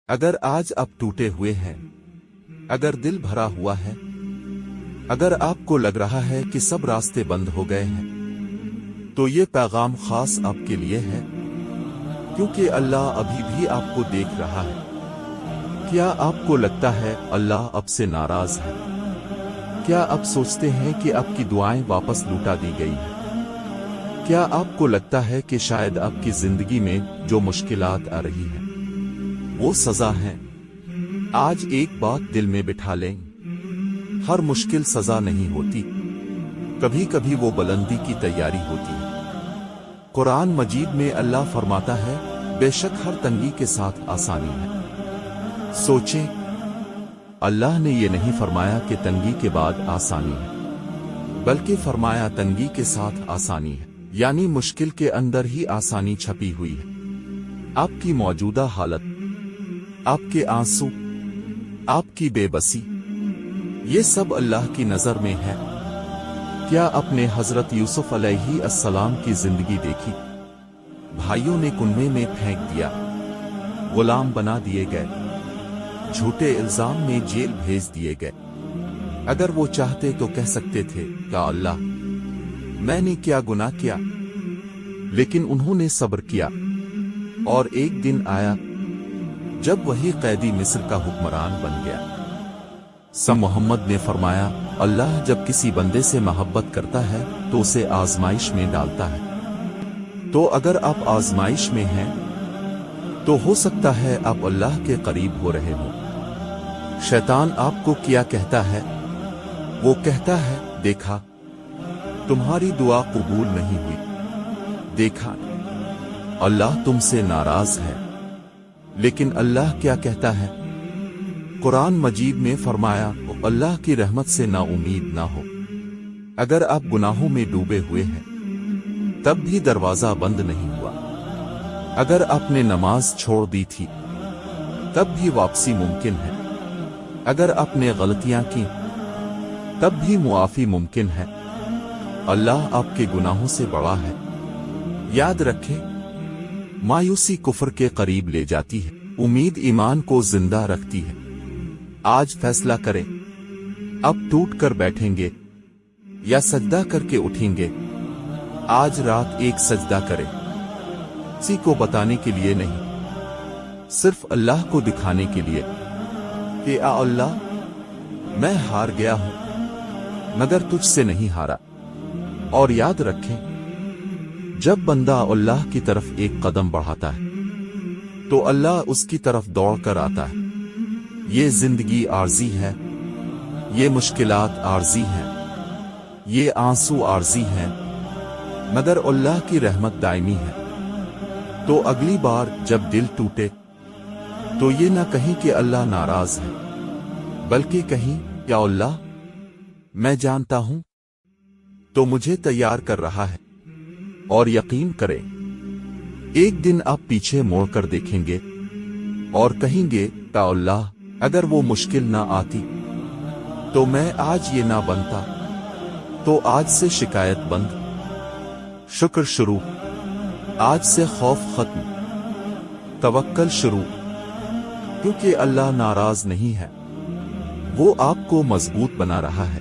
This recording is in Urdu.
اگر آج آپ ٹوٹے ہوئے ہیں، اگر دل بھرا ہوا ہے، اگر آپ کو لگ رہا ہے کہ سب راستے بند ہو گئے ہیں، تو یہ پیغام خاص آپ کے لیے ہے، کیونکہ اللہ ابھی بھی آپ کو دیکھ رہا ہے۔ کیا آپ کو لگتا ہے اللہ آپ سے ناراض ہے؟ کیا آپ سوچتے ہیں کہ آپ کی دعائیں واپس لوٹا دی گئی ہیں؟ کیا آپ کو لگتا ہے کہ شاید آپ کی زندگی میں جو مشکلات آ رہی ہیں وہ سزا ہے؟ آج ایک بات دل میں بٹھا لیں، ہر مشکل سزا نہیں ہوتی، کبھی کبھی وہ بلندی کی تیاری ہوتی ہے۔ قرآن مجید میں اللہ فرماتا ہے، بے شک ہر تنگی کے ساتھ آسانی ہے۔ سوچیں، اللہ نے یہ نہیں فرمایا کہ تنگی کے بعد آسانی ہے، بلکہ فرمایا تنگی کے ساتھ آسانی ہے، یعنی مشکل کے اندر ہی آسانی چھپی ہوئی ہے۔ آپ کی موجودہ حالت، آپ کے آنسو، آپ کی بے بسی، یہ سب اللہ کی نظر میں ہے۔ کیا آپ نے حضرت یوسف علیہ السلام کی زندگی دیکھی؟ بھائیوں نے کنویں میں پھینک دیا، غلام بنا دیے گئے، جھوٹے الزام میں جیل بھیج دیے گئے۔ اگر وہ چاہتے تو کہہ سکتے تھے، یا اللہ، میں نے کیا گناہ کیا؟ لیکن انہوں نے صبر کیا، اور ایک دن آیا جب وہی قیدی مصر کا حکمران بن گیا۔ محمد نے فرمایا، اللہ جب کسی بندے سے محبت کرتا ہے تو اسے آزمائش میں ڈالتا ہے۔ تو اگر آپ آزمائش میں ہیں تو ہو سکتا ہے آپ اللہ کے قریب ہو رہے ہوں۔ شیطان آپ کو کیا کہتا ہے؟ وہ کہتا ہے، دیکھا، تمہاری دعا قبول نہیں ہوئی، دیکھا، اللہ تم سے ناراض ہے۔ لیکن اللہ کیا کہتا ہے؟ قرآن مجید میں فرمایا، اللہ کی رحمت سے نا امید نہ ہو۔ اگر آپ گناہوں میں ڈوبے ہوئے ہیں تب بھی دروازہ بند نہیں ہوا۔ اگر آپ نے نماز چھوڑ دی تھی تب بھی واپسی ممکن ہے۔ اگر آپ نے غلطیاں کی تب بھی معافی ممکن ہے۔ اللہ آپ کے گناہوں سے بڑا ہے۔ یاد رکھیں، مایوسی کفر کے قریب لے جاتی ہے، امید ایمان کو زندہ رکھتی ہے۔ آج فیصلہ کریں، اب ٹوٹ کر بیٹھیں گے یا سجدہ کر کے اٹھیں گے؟ آج رات ایک سجدہ کریں، کسی کو بتانے کے لیے نہیں، صرف اللہ کو دکھانے کے لیے کہ اے اللہ، میں ہار گیا ہوں مگر تجھ سے نہیں ہارا۔ اور یاد رکھیں، جب بندہ اللہ کی طرف ایک قدم بڑھاتا ہے تو اللہ اس کی طرف دوڑ کر آتا ہے۔ یہ زندگی عارضی ہے، یہ مشکلات عارضی ہیں، یہ آنسو عارضی ہیں، مگر اللہ کی رحمت دائمی ہے۔ تو اگلی بار جب دل ٹوٹے تو یہ نہ کہیں کہ اللہ ناراض ہے، بلکہ کہیں، یا اللہ، میں جانتا ہوں تو مجھے تیار کر رہا ہے۔ اور یقین کریں، ایک دن آپ پیچھے موڑ کر دیکھیں گے اور کہیں گے، یا اللہ، اگر وہ مشکل نہ آتی تو میں آج یہ نہ بنتا۔ تو آج سے شکایت بند، شکر شروع، آج سے خوف ختم، توکل شروع، کیونکہ اللہ ناراض نہیں ہے، وہ آپ کو مضبوط بنا رہا ہے۔